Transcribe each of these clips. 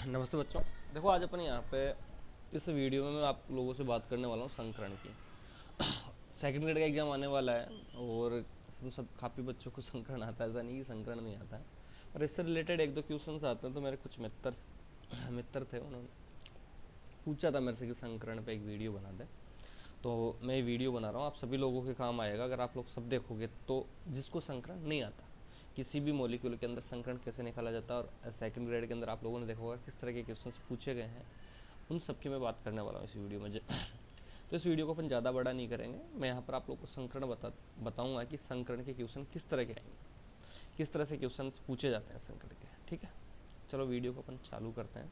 नमस्ते बच्चों। देखो आज अपन यहाँ पे इस वीडियो में मैं आप लोगों से बात करने वाला हूँ संकरण की। सेकंड ग्रेड का एग्ज़ाम आने वाला है और तो सब काफ़ी बच्चों को संकरण आता है, ऐसा नहीं कि संकरण नहीं आता है, पर इससे रिलेटेड एक दो क्वेश्चंस आते हैं। तो मेरे कुछ मित्र थे, उन्होंने पूछा था मेरे से कि संकरण पे एक वीडियो बना दे, तो मैं ये वीडियो बना रहा हूँ। आप सभी लोगों के काम आएगा अगर आप लोग सब देखोगे। तो जिसको संकरण नहीं आता, किसी भी मॉलिक्यूल के अंदर संकरण कैसे निकाला जाता है, और सेकंड ग्रेड के अंदर आप लोगों ने देखा होगा किस तरह के क्वेश्चंस पूछे गए हैं, उन सब की मैं बात करने वाला हूँ इस वीडियो में। तो इस वीडियो को अपन ज़्यादा बड़ा नहीं करेंगे। मैं यहाँ पर आप लोग को संकरण बताऊँगा कि संकरण के क्वेश्चन किस तरह के आएंगे, किस तरह से क्वेश्चन पूछे जाते हैं संकरण के। ठीक है, चलो वीडियो को अपन चालू करते हैं।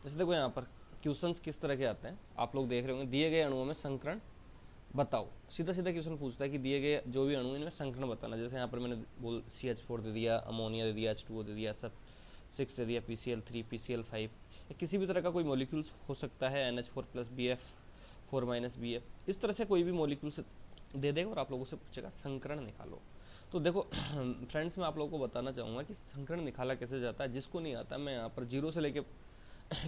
जैसे देखो यहाँ पर क्वेश्चंस किस तरह के आते हैं, आप लोग देख रहे होंगे। दिए गए अणुओं में संकरण बताओ। सीधा सीधा क्वेश्चन पूछता है कि दिए गए जो भी अणु इनमें संकरण बताना। जैसे यहाँ पर मैंने बोल CH4 दे दिया, अमोनिया दे दिया, H2O दे दिया, सब 6 दे दिया, PCl3, PCl5, या किसी भी तरह का कोई मॉलिक्यूल्स हो सकता है, NH4+BF4-BF, इस तरह से कोई भी मॉलिक्यूल्स दे देगा और आप लोगों से पूछेगा संकरण निकालो। तो देखो फ्रेंड्स, मैं आप लोगों को बताना चाहूँगा कि संकरण निकाला कैसे जाता है। जिसको नहीं आता, मैं यहाँ पर जीरो से लेके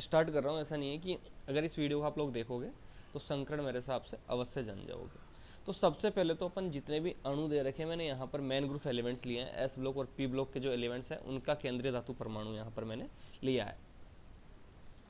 स्टार्ट कर रहा हूँ। ऐसा नहीं है कि अगर इस वीडियो को आप लोग देखोगे तो संकरण मेरे हिसाब से अवश्य जान जाओगे। तो सबसे पहले तो अपन जितने भी अणु दे रखे हैं, मैंने यहाँ पर मेन ग्रुप एलिमेंट्स लिए हैं। S ब्लॉक और P ब्लॉक के जो एलिमेंट्स हैं उनका केंद्रीय धातु परमाणु यहाँ पर मैंने लिया है।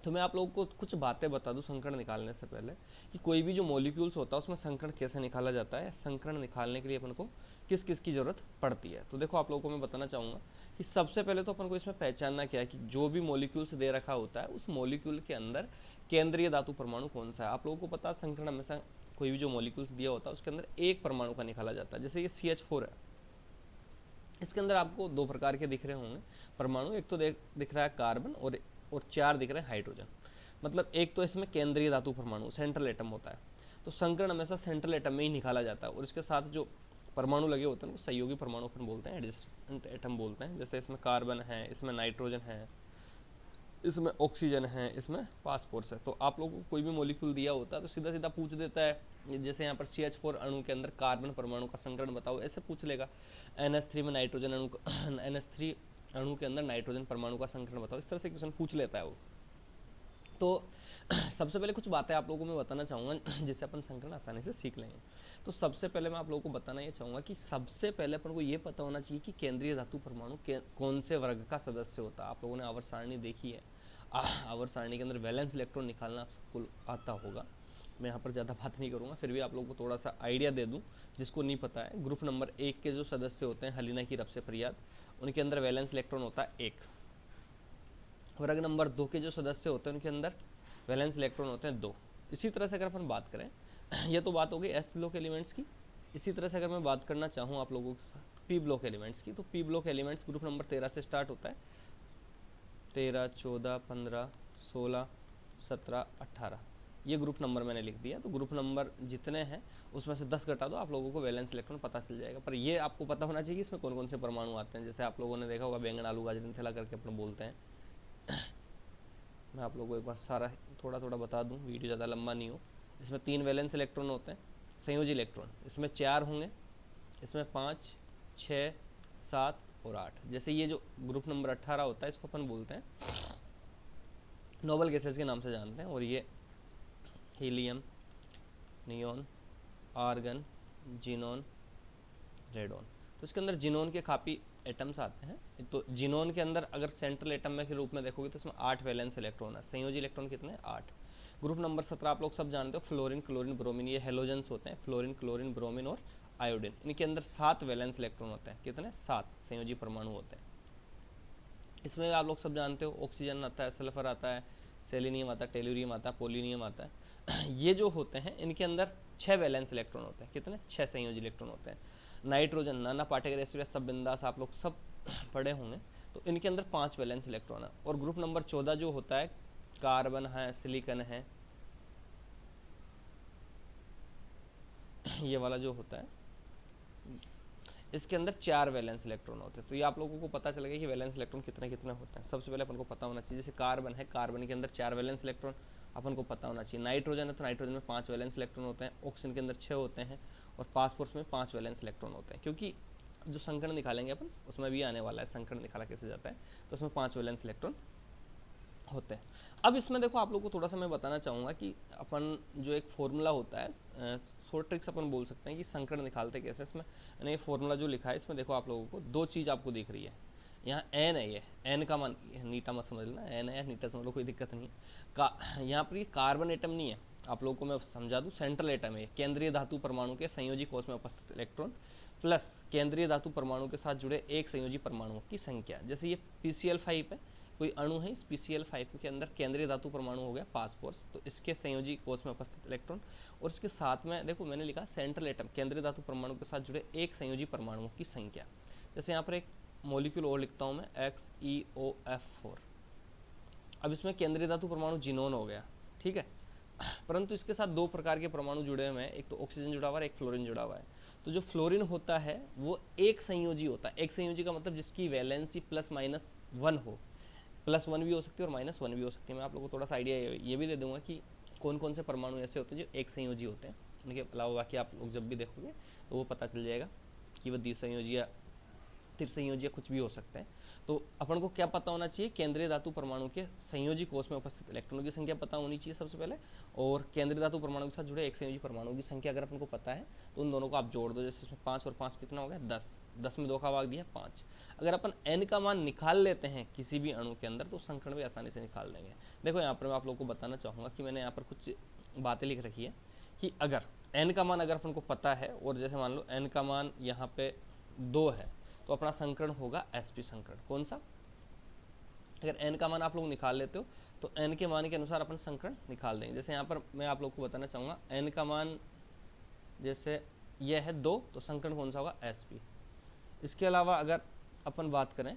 तो मैं आप लोगों को कुछ बातें बता दूं संकरण निकालने से पहले, कि कोई भी जो मॉलिक्यूल्स होता है उसमें संकरण कैसे निकाला जाता है, संकरण निकालने के लिए अपन को किस किस की ज़रूरत पड़ती है। तो देखो आप लोगों को मैं बताना चाहूँगा कि सबसे पहले तो अपन को इसमें पहचानना क्या है कि जो भी मॉलिक्यूल्स दे रखा होता है उस मॉलिक्यूल के अंदर केंद्रीय धातु परमाणु कौन सा है। आप लोगों को पता है संकरण हमेशा कोई भी जो मॉलिक्यूल्स दिया होता है उसके अंदर एक परमाणु का निकाला जाता है। जैसे ये CH4 है, इसके अंदर आपको दो प्रकार के दिख रहे होंगे परमाणु। एक तो दिख रहा है कार्बन और चार दिख रहे हैं हाइड्रोजन। मतलब एक तो इसमें केंद्रीय धातु परमाणु सेंट्रल एटम होता है। तो संकरण हमेशा सेंट्रल एटम में ही निकाला जाता है, और इसके साथ जो परमाणु लगे होते हैं उनको सहयोगी परमाणु अपन बोलते हैं, एडजेसेंट एटम बोलते हैं। जैसे इसमें कार्बन है, इसमें नाइट्रोजन है, इसमें ऑक्सीजन है, इसमें फास्फोरस है। तो आप लोगों को कोई भी मॉलिक्यूल दिया होता है तो सीधा सीधा पूछ देता है। जैसे यहाँ पर CH4 अणु के अंदर कार्बन परमाणु का संकरण बताओ, ऐसे पूछ लेगा। NH3 में नाइट्रोजन अणु NH3 अणु के अंदर नाइट्रोजन परमाणु का संकरण बताओ, इस तरह से क्वेश्चन पूछ लेता है वो। तो सबसे पहले कुछ बातें आप लोगों को मैं बताना चाहूँगा जिससे अपन संकरण आसानी से सीख लेंगे। तो सबसे पहले मैं आप लोगों को बताना ये चाहूँगा कि सबसे पहले अपन को ये पता होना चाहिए कि केंद्रीय धातु परमाणु कौन से वर्ग का सदस्य होता है। आप लोगों ने आवर्त सारणी देखी है, आवर्त सारणी के अंदर वैलेंस इलेक्ट्रॉन निकालना आपको आता होगा। मैं यहाँ पर ज़्यादा बात नहीं करूँगा, फिर भी आप लोगों को थोड़ा सा आइडिया दे दूँ जिसको नहीं पता है। ग्रुप नंबर 1 के जो सदस्य होते हैं, हलीना की रब से फरियाद, उनके अंदर वैलेंस इलेक्ट्रॉन होता है 1। वर्ग नंबर 2 के जो सदस्य होते हैं उनके अंदर वैलेंस इलेक्ट्रॉन होते हैं 2। इसी तरह से अगर अपन बात करें, ये तो बात हो गई S ब्लॉक एलिमेंट्स की। इसी तरह से अगर मैं बात करना चाहूँ आप लोगों के साथ P ब्लॉक एलिमेंट्स की, तो P block elements group number 13 से स्टार्ट होता है। 13, 14, 15, 16, 17, 18, ये ग्रुप नंबर मैंने लिख दिया। तो ग्रुप नंबर जितने हैं उसमें से 10 घटा दो, आप लोगों को वैलेंस इलेक्ट्रॉन पता चल जाएगा। पर ये आपको पता होना चाहिए कि इसमें कौन कौन से परमाणु आते हैं। जैसे आप लोगों ने देखा होगा बैंगन आलू गाजर थैला करके अपन बोलते हैं। मैं आप लोगों को एक बार सारा थोड़ा थोड़ा बता दूं, वीडियो ज़्यादा लंबा नहीं हो। इसमें 3 वैलेंस इलेक्ट्रॉन होते हैं, संयोजी इलेक्ट्रॉन। इसमें 4 होंगे, इसमें 5, 6, 7 और 8। जैसे ये जो ग्रुप नंबर 18 होता है इसको अपन बोलते हैं नोबल गैसेस के नाम से जानते हैं। और ये helium, neon, argon, xenon, radon. तो इसके अंदर जिनोन के काफ़ी एटम्स आते हैं। तो जिनोन के अंदर अगर सेंट्रल एटम में के रूप में देखोगे तो इसमें 8 वैलेंस इलेक्ट्रॉन है। संयोजी इलेक्ट्रॉन कितने? 8। ग्रुप नंबर 17 आप लोग सब जानते हो, फ्लोरीन, क्लोरीन, ब्रोमीन, ये हेलोजेंस होते हैं। फ्लोरीन, क्लोरीन, ब्रोमीन और आयोडीन, इनके अंदर 7 वैलेंस इलेक्ट्रॉन होते हैं। कितने? 7 संयोजी परमाणु होते हैं। इसमें आप लोग सब जानते हो ऑक्सीजन आता है, सल्फर आता है, सेलेनियम आता है, टेलुरियम आता है, पोलिनियम आता है। ये जो होते हैं इनके अंदर 6 वैलेंस इलेक्ट्रॉन होते हैं। कितने? 6 संयोजी इलेक्ट्रॉन होते हैं। नाइट्रोजन, नाना पार्टिकल स्टेरस, सब बिंदास आप लोग सब पढ़े होंगे। तो इनके अंदर 5 वैलेंस इलेक्ट्रॉन है। और ग्रुप नंबर 14 जो होता है, कार्बन है, सिलिकॉन है, ये वाला जो होता है, इसके अंदर 4 वैलेंस इलेक्ट्रॉन होते हैं। तो ये आप लोगों को पता चलेगा कि वैलेंस इलेक्ट्रॉन कितने कितने होते हैं। सबसे पहले अपन को पता होना चाहिए। जैसे कार्बन है, कार्बन के अंदर 4 वैलेंस इलेक्ट्रॉन अपन को पता होना चाहिए। नाइट्रोजन है तो नाइट्रोजन में 5 वैलेंस इलेक्ट्रॉन होते हैं। ऑक्सीजन के अंदर 6 होते हैं और पास कोर्स में 5 वैलेंस इलेक्ट्रॉन होते हैं, क्योंकि जो संकरण निकालेंगे अपन उसमें भी आने वाला है संकरण निकाला कैसे जाता है, तो उसमें 5 वैलेंस इलेक्ट्रॉन होते हैं। अब इसमें देखो आप लोगों को थोड़ा सा मैं बताना चाहूँगा कि अपन जो एक फॉर्मूला होता है, शॉर्ट ट्रिक्स अपन बोल सकते हैं कि संकरण निकालते कैसे। इसमें मैंने ये फॉर्मूला जो लिखा है इसमें देखो आप लोगों को दो चीज़ आपको दिख रही है, यहाँ एन है, ये एन का मान, नीटा मत समझ लेना, एन है या नीटा समझ लो, कोई दिक्कत नहीं है। यहाँ पर ये कार्बन एटम नहीं है, आप लोगों को मैं समझा दूँ, सेंट्रल एटम है, केंद्रीय धातु परमाणु के संयोजी कोष में उपस्थित इलेक्ट्रॉन प्लस केंद्रीय धातु परमाणु के साथ जुड़े एक संयोजी परमाणुओं की संख्या। जैसे ये PCl5 है, कोई अणु है इस PCl5 के अंदर केंद्रीय धातु परमाणु हो गया पासपोर्स, तो इसके संयोजी कोष में उपस्थित इलेक्ट्रॉन, और इसके साथ में देखो मैंने लिखा सेंट्रल एटम, केंद्रीय धातु परमाणु के साथ जुड़े एक संयोजी परमाणुओं की संख्या। जैसे यहाँ पर एक मॉलिक्यूल और लिखता हूँ मैं XeOF4। अब इसमें केंद्रीय धातु परमाणु जिनोन हो गया, ठीक है, परंतु इसके साथ दो प्रकार के परमाणु जुड़े हुए हैं, एक तो ऑक्सीजन जुड़ा हुआ है, एक फ्लोरीन जुड़ा हुआ है। तो जो फ्लोरीन होता है वो एक संयोजी होता है, एक संयोजी का मतलब जिसकी वैलेंसी +-1 हो, +1 भी हो सकती है और -1 भी हो सकती है। मैं आप लोगों को थोड़ा सा आइडिया ये भी दे दूंगा कि कौन कौन से परमाणु ऐसे होते हैं जो एक संयोजी होते हैं, उनके अलावा बाकी आप लोग जब भी देखोगे तो वो पता चल जाएगा कि वो द्विसंयोजी या त्रिसंयोजी या कुछ भी हो सकते हैं। तो अपन को क्या पता होना चाहिए, केंद्रीय धातु परमाणु के संयोजी कोष में उपस्थित इलेक्ट्रॉनों की संख्या पता होनी चाहिए सबसे पहले, और केंद्रीय धातु परमाणु के साथ जुड़े एक संयोजी परमाणु की संख्या अगर अपन को पता है तो उन दोनों को आप जोड़ दो। जैसे इसमें 5 और 5 कितना हो गया 10, 10 में 2 का भाग दिया 5। अगर अपन n का मान निकाल लेते हैं किसी भी अणु के अंदर तो संकरण भी आसानी से निकाल देंगे। देखो यहाँ पर मैं आप लोगों को बताना चाहूँगा कि मैंने यहाँ पर कुछ बातें लिख रखी है कि अगर n का मान अगर अपन को पता है, और जैसे मान लो n का मान यहाँ पे 2 है, तो अपना संकरण होगा sp संकरण। कौन सा, अगर n का मान आप लोग निकाल लेते हो तो n के मान के अनुसार अपन संकरण निकाल देंगे। जैसे यहाँ पर मैं आप लोग को बताना चाहूँगा n का मान जैसे यह है 2, तो संकरण कौन सा होगा sp। इसके अलावा अगर अपन बात करें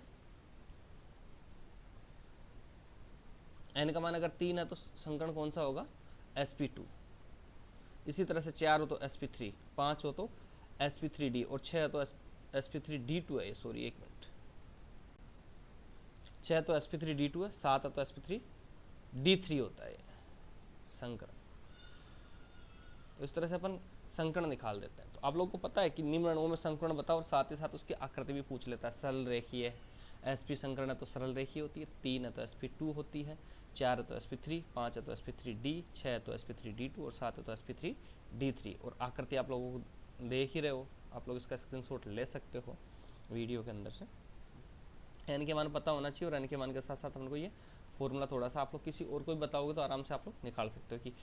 n का मान अगर 3 है तो संकरण कौन सा होगा sp2। इसी तरह से 4 हो तो sp3, 5 हो तो sp3d, और 6 है तो sp3d2 है, सॉरी एक मिनट, 6 तो sp3d2 है, 7 है तो sp3d3 होता है संकरण। तो इस तरह से अपन संकरण निकाल देते हैं। तो आप लोगों को पता है कि निम्न अणुओं में संकरण बताओ और साथ ही साथ उसकी आकृति भी पूछ लेता है। सरल रेखीय sp संकरण है तो सरल रेखीय होती है, 3 है तो sp2 होती है, 4 है तो sp3, 5 है तो sp3d, 6 है तो sp3d2 और 7 है तो sp3d3। और आकृति आप लोगों को देख ही रहे हो, आप लोग इसका स्क्रीनशॉट ले सकते हो वीडियो के अंदर से। n के मान पता होना चाहिए और n के मान के साथ साथ हमको ये फॉर्मूला थोड़ा सा आप लोग किसी और को भी बताओगे तो आराम से आप लोग निकाल सकते हो कि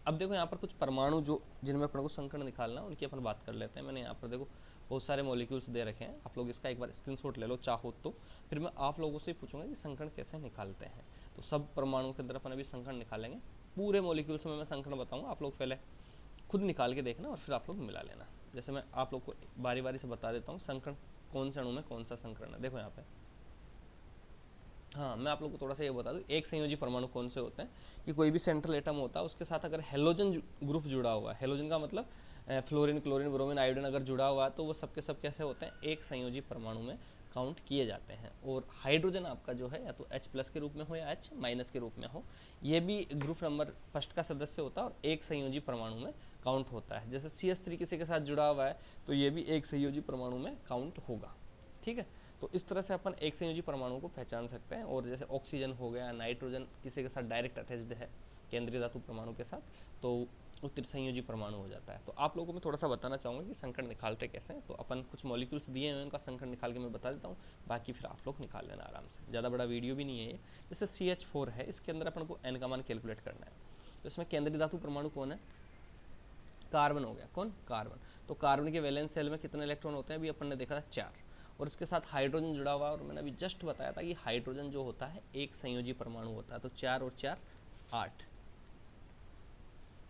अब देखो यहाँ पर कुछ परमाणु जो जिनमें अपन को संकरण निकालना है उनकी अपन बात कर लेते हैं। मैंने यहाँ पर देखो बहुत सारे मॉलिक्यूल्स दे रखे हैं, आप लोग इसका एक बार स्क्रीनशॉट ले लो चाहो तो, फिर मैं आप लोगों से पूछूंगा कि संकरण कैसे निकालते हैं। तो सब परमाणु के अंदर अपन अभी संकरण निकालेंगे, पूरे मॉलिक्यूल्स में मैं संकरण बताऊँगा, आप लोग पहले खुद निकाल के देखना और फिर आप लोग मिला लेना। जैसे मैं आप लोग को बारी बारी से बता देता हूँ संकरण कौन से अणु में कौन सा संकरण है। देखो यहाँ पे, हाँ मैं आप लोग को थोड़ा सा ये बता दूँ, एक संयोजी परमाणु कौन से होते हैं कि कोई भी सेंट्रल एटम होता है उसके साथ अगर हेलोजन ग्रुप जुड़ा हुआ है, हेलोजन का मतलब फ्लोरीन, क्लोरीन, ब्रोमीन, आयोडीन अगर जुड़ा हुआ है तो वो सबके सब कैसे होते हैं, एक संयोजी परमाणु में काउंट किए जाते हैं। और हाइड्रोजन आपका जो है या तो H+ के रूप में हो या H- के रूप में हो, ये भी ग्रुप नंबर फर्स्ट का सदस्य होता है और एक संयोजी परमाणु में काउंट होता है। जैसे CH3 किसी के साथ जुड़ा हुआ है तो ये भी एक संयोजी परमाणु में काउंट होगा, ठीक है। तो इस तरह से अपन एक संयोजी परमाणु को पहचान सकते हैं। और जैसे ऑक्सीजन हो गया, नाइट्रोजन किसी के साथ डायरेक्ट अटैच्ड है केंद्रीय धातु परमाणु के साथ, तो वो त्रिसंयोजी परमाणु हो जाता है। तो आप लोगों को मैं थोड़ा सा बताना चाहूँगा कि संकरण निकालते कैसे हैं। तो अपन कुछ मॉलिक्यूल्स दिए हैं, उनका संकरण निकाल के मैं बता देता हूँ, बाकी फिर आप लोग निकाल लेना आराम से, ज़्यादा बड़ा वीडियो भी नहीं है ये। जैसे CH4 है, इसके अंदर अपन को n का मान कैलकुलेट करना है। तो इसमें केंद्रीय धातु परमाणु कौन है, कार्बन हो गया। कौन, कार्बन। तो कार्बन के वैलेंस शेल में कितने इलेक्ट्रॉन होते हैं, अभी अपन ने देखा था 4, और इसके साथ हाइड्रोजन जुड़ा हुआ, और मैंने अभी जस्ट बताया था कि हाइड्रोजन जो होता है एक संयोजी परमाणु होता है। तो 4 और 4 8,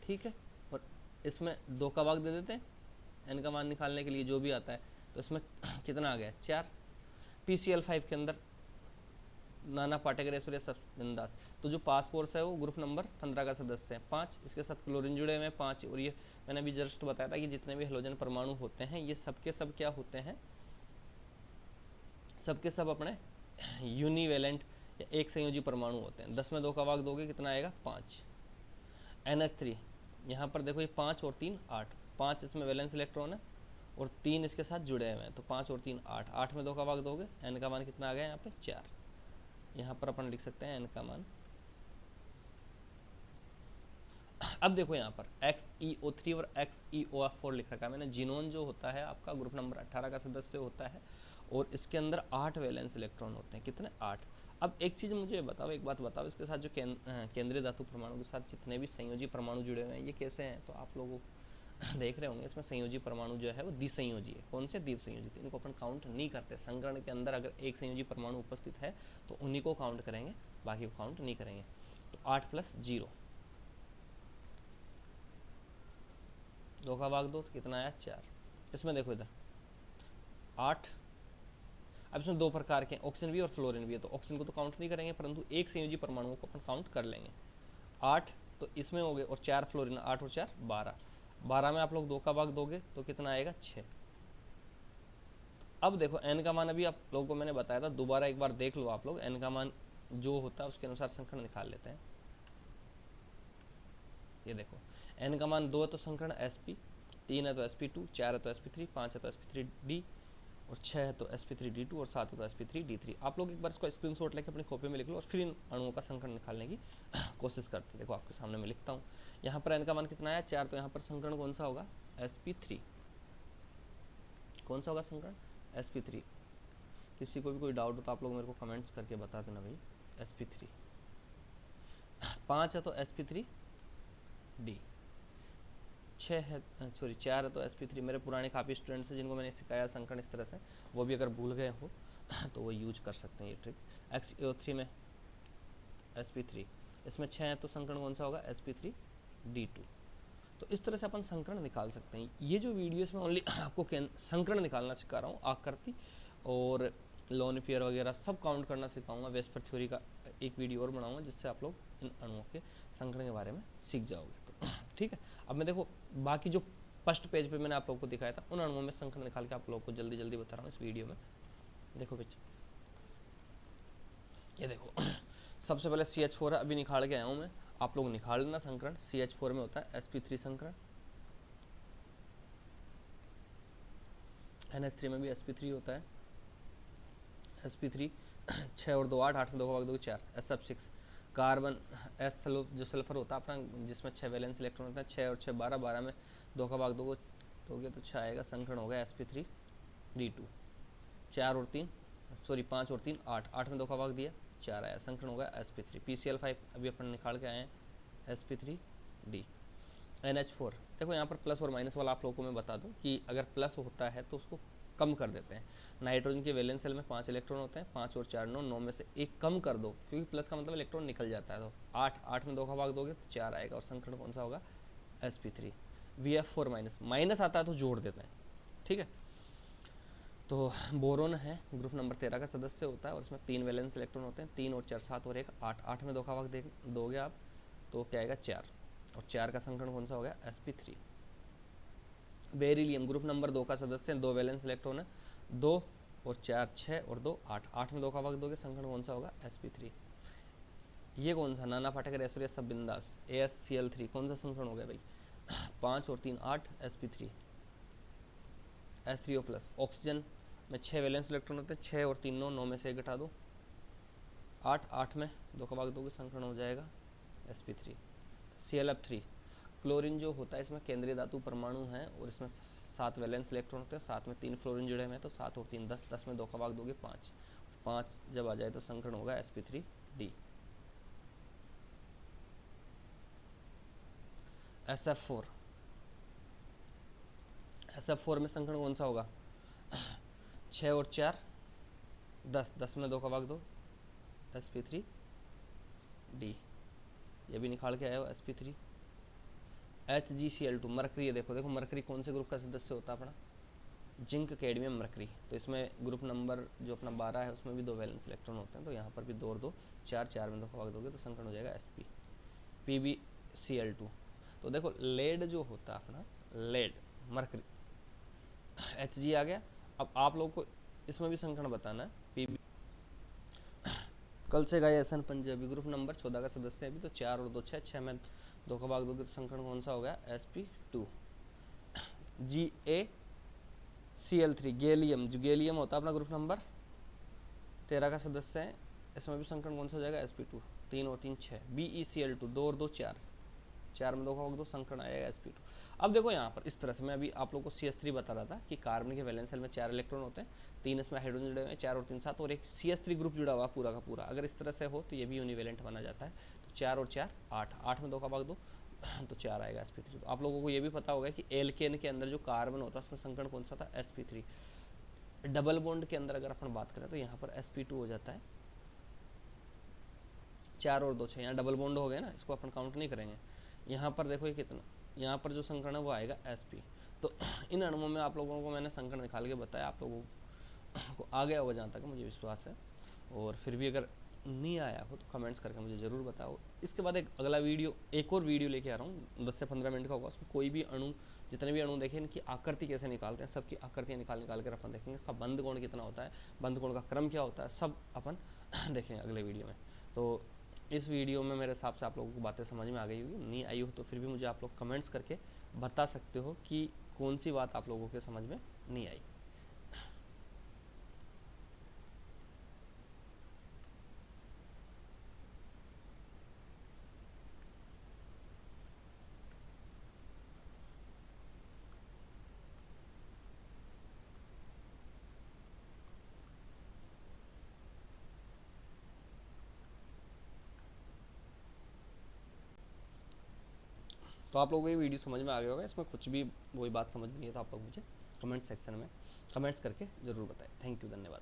ठीक है। और इसमें 2 का भाग दे देते हैं n का मान निकालने के लिए जो भी आता है। तो इसमें कितना आ गया 4। PCl5 के अंदर नाना पाटेकर, ऐश्वर्या, बिंदास, तो जो पासपोर्स है वो ग्रुप नंबर 15 का सदस्य है। 5 इसके साथ क्लोरीन जुड़े हुए हैं 5, और ये मैंने अभी जस्ट बताया था कि जितने भी हेलोजन परमाणु होते हैं ये सबके सब क्या होते हैं, सबके सब अपने यूनिवेलेंट या एक संयोजी परमाणु होते हैं। 10 में 2 का भाग दोगे कितना आएगा 5। NH3 यहाँ पर देखो ये 5 और 3 8, 5 इसमें वैलेंस इलेक्ट्रॉन है और 3 इसके साथ जुड़े हुए हैं, तो 5 और 3 8, 8 में 2 का भाग दोगे, n का मान कितना आ गया यहाँ पे 4। यहाँ पर अपन लिख सकते हैं n का मान। अब देखो यहाँ पर XeO3 और XeOF4 लिख रखा है मैंने। जीनोन जो होता है आपका ग्रुप नंबर 18 का सदस्य होता है और इसके अंदर 8 वैलेंस इलेक्ट्रॉन होते हैं। कितने? 8। अब एक चीज़ मुझे बताओ, एक बात बताओ, इसके साथ जो केंद्रीय धातु परमाणु के साथ जितने भी संयोजी परमाणु जुड़े हुए हैं ये कैसे हैं? तो आप लोगों देख रहे होंगे इसमें संयोजी परमाणु जो है वो द्विसंयोजी है। कौन से? द्विसंयोजी। तो इनको अपन काउंट नहीं करते। संकरण के अंदर अगर एक संयोजी परमाणु उपस्थित है तो उन्हीं को काउंट करेंगे, बाकी को काउंट नहीं करेंगे। तो 8 + 0, 2 का भाग 2 तो कितना आया? 4। इसमें देखो इधर 8। अब इसमें 2 प्रकार के ऑक्सीजन भी और फ्लोरीन भी है, तो ऑक्सीजन को तो काउंट नहीं करेंगे, परंतु एक संयोजी परमाणुओं को अपन काउंट कर लेंगे। 8 तो इसमें हो गए और 4 फ्लोरीन, 8 और 4 12। 12 में आप लोग 2 का भाग दोगे तो कितना आएगा? 6। अब देखो n का मान अभी आप लोगों को मैंने बताया था, दोबारा एक बार देख लो आप लोग। n का मान जो होता है उसके अनुसार संकरण निकाल लेते हैं। ये देखो n का मान 2 है तो संकरण sp, 3 है तो sp2, 4 है तो sp3, 5 है तो sp3d और 6 है तो sp3d2 और 7 है तो sp3d3। आप लोग एक बार इसको स्क्रीनशॉट लेके अपनी कॉपी में लिख लो और फिर इन अणुओं का संकरण निकालने की कोशिश करते हैं। देखो आपके सामने मैं लिखता हूँ। यहाँ पर n का मान कितना है? 4। तो यहाँ पर संकरण कौन सा होगा? sp3। कौन सा होगा संकरण? sp3। किसी को भी कोई डाउट हो तो आप लोग मेरे को कमेंट्स करके बता देना भाई। sp3। 5 है तो sp3d, 6 है, सॉरी 4 है तो sp3। मेरे पुराने काफ़ी स्टूडेंट्स हैं जिनको मैंने सिखाया संकरण इस तरह से, वो भी अगर भूल गए हो तो वो यूज कर सकते हैं ये ट्रिक। XeO3 में sp3, इसमें 6 है तो संकरण कौन सा होगा? sp3d2। तो इस तरह से अपन संकरण निकाल सकते हैं। ये जो वीडियो इसमें ओनली आपको संकरण निकालना सिखा रहा हूँ, आकृति और लोनिफियर वगैरह सब काउंट करना सिखाऊंगा। वेस्पर थ्योरी का एक वीडियो और बनाऊंगा जिससे आप लोग इन अणुओं के संकरण के बारे में सीख जाओगे। तो ठीक है, अब मैं देखो बाकी जो फर्स्ट पेज पे मैंने आप लोगों को दिखाया था उन अणुओं में संकरण निकाल के आप लोगों को जल्दी जल्दी बता रहा हूँ इस वीडियो में। देखो पीछे ये देखो सबसे पहले CH4 है, अभी निकाल के आया हूँ मैं, आप लोग निकाल लेना संकरण। CH4 में होता है sp3 संकरण, NH3 में भी sp3 होता है, sp3 6 और 2 8, 8 में 2 का भाग 2 4, SF6 कार्बन S जो सल्फर होता है अपना जिसमें 6 वैलेंस इलेक्ट्रॉन होता है, 6 और 6 12, 12 में 2 का भाग 2 दोगे तो 6 आएगा। संकरण होगा sp3d2। 4 और 3 सॉरी 5 और 3 8, 8 में 2 का भाग दिया 4 आया। संकरण होगा sp3। PCl5 अभी अपन निकाल के आए हैं sp3d। NH4 देखो यहाँ पर प्लस और माइनस वाला आप लोगों को मैं बता दूं कि अगर प्लस होता है तो उसको कम कर देते हैं। नाइट्रोजन के वैलेंस सेल में 5 इलेक्ट्रॉन होते हैं, 5 और 4 9, 9 में से एक कम कर दो क्योंकि प्लस का मतलब इलेक्ट्रॉन निकल जाता है। तो 8, 8 में 2 का भाग दोगे तो 4 आएगा और संकरण कौन सा होगा? sp3। VF4 माइनस आता है तो जोड़ देते हैं। ठीक है, तो बोरोन है ग्रुप नंबर 13 का सदस्य होता है और इसमें 3 वैलेंस इलेक्ट्रॉन होते हैं, 3 और 4 7 और 1 8, 8 में 2 का भाग दोगे आप तो क्या आएगा? 4 और 4 का संकरण कौन सा हो गया? sp3। बेरिलियम ग्रुप नंबर 2 का सदस्य, 2 वैलेंस इलेक्ट्रॉन है, 2 और 4 6 और 2 8, 8 में 2 का भाग दोगे संकरण कौन सा होगा? sp3। ये कौन सा? नाना पाटेकर ऐश्वर्या सब बिंदास AsCl3 कौन सा संकरण हो गया भाई? 5 और 3 8 sp3। H3O+ ऑक्सीजन में 6 वैलेंस इलेक्ट्रॉन होते हैं, 6 और 3 9, 9 में से एक घटा दो 8, 8 में 2 का भाग दोगे संकरण हो जाएगा sp3। ClF3 क्लोरीन जो होता है इसमें केंद्रीय धातु परमाणु है और इसमें 7 वैलेंस इलेक्ट्रॉन होते हैं, 7 में 3 फ्लोरीन जुड़े हुए हैं तो 7 और 3 10, 10 में 2 का भाग दोगे 5, 5 जब आ जाए तो संकरण होगा sp3d। SF4 SF4 में संकरण कौन सा होगा? 6 और 4 10, 10 में 2 का भाग दो sp3d। ये भी निकाल के आया हो sp3। HgCl2 मरकरी, देखो देखो मरकरी कौन से ग्रुप का सदस्य होता है अपना? Zinc cadmium mercury. तो इसमें ग्रुप नंबर जो अपना 12 है उसमें भी 2 वैलेंस इलेक्ट्रॉन होते हैं, तो यहाँ पर भी 2 और 2 4, 4 में 2 का भाग दोगे तो संकरण हो जाएगा sp। PbCl2 तो देखो लेड जो होता है अपना, लेड मरकरी Hg आ गया। अब आप लोग को इसमें भी संकरण बताना है। Pb कल से गए एसन पंजाबी ग्रुप नंबर 14 का सदस्य है अभी, तो 4 और 2 6, 6 में 2 का भाग दोगे तो संकरण कौन सा हो गया? sp2। GaCl3 गैलियम, जो गैलियम होता है अपना ग्रुप नंबर 13 का सदस्य है, इसमें भी संकरण कौन सा हो जाएगा sp2, 3 और 3 6, BeCl2 2 और 2 4, 4 में 2 का होगा तो संकरण आएगा sp2। अब देखो यहाँ पर इस तरह से मैं अभी आप लोगों को CH3 बता रहा था कि कार्बन के वैलेंस शेल में 4 इलेक्ट्रॉन होते हैं, 3 इसमें हाइड्रोजन जुड़े हुए हैं, 4 और 3 7, और एक CH3 ग्रुप जुड़ा हुआ पूरा का पूरा। अगर इस तरह से हो तो ये भी यूनिवेलेंट माना जाता है। तो 4 और 4 8, 8 में 2 का भाग 2 तो 4 आएगा sp3। तो आप लोगों को ये भी पता होगा कि एल्केन के अंदर जो कार्बन होता है उसमें संकरण कौन सा था, sp3। डबल बॉन्ड के अंदर अगर अपन बात करें तो यहाँ पर sp2 हो जाता है 4 और 2 6, यहाँ डबल बॉन्ड हो गए ना, इसको अपन काउंट नहीं करेंगे। यहाँ पर देखो ये कितना, यहाँ पर जो संकरण है वो आएगा sp। तो इन अणुओं में आप लोगों को मैंने संकरण निकाल के बताया, आप लोगों को आ गया होगा जहाँ तक मुझे विश्वास है। और फिर भी अगर नहीं आया हो तो कमेंट्स करके मुझे ज़रूर बताओ। इसके बाद एक अगला वीडियो, एक और वीडियो लेके आ रहा हूँ 10 से 15 मिनट का होगा। उसमें कोई भी अणु, जितने भी अणु देखें इनकी आकृति कैसे निकालते हैं, सबकी आकृतियाँ निकाल कर अपन देखेंगे। इसका बंध कोण कितना होता है, बंध कोण का क्रम क्या होता है, सब अपन देखेंगे अगले वीडियो में। तो इस वीडियो में मेरे हिसाब से आप लोगों को बातें समझ में आ गई होगी, नहीं आई हो तो फिर भी मुझे आप लोग कमेंट्स करके बता सकते हो कि कौन सी बात आप लोगों के समझ में नहीं आई। तो आप लोगों को ये वीडियो समझ में आ गया होगा, इसमें कुछ भी वही बात समझ में नहीं है तो आप लोग मुझे कमेंट सेक्शन में कमेंट्स करके ज़रूर बताएं। थैंक यू, धन्यवाद।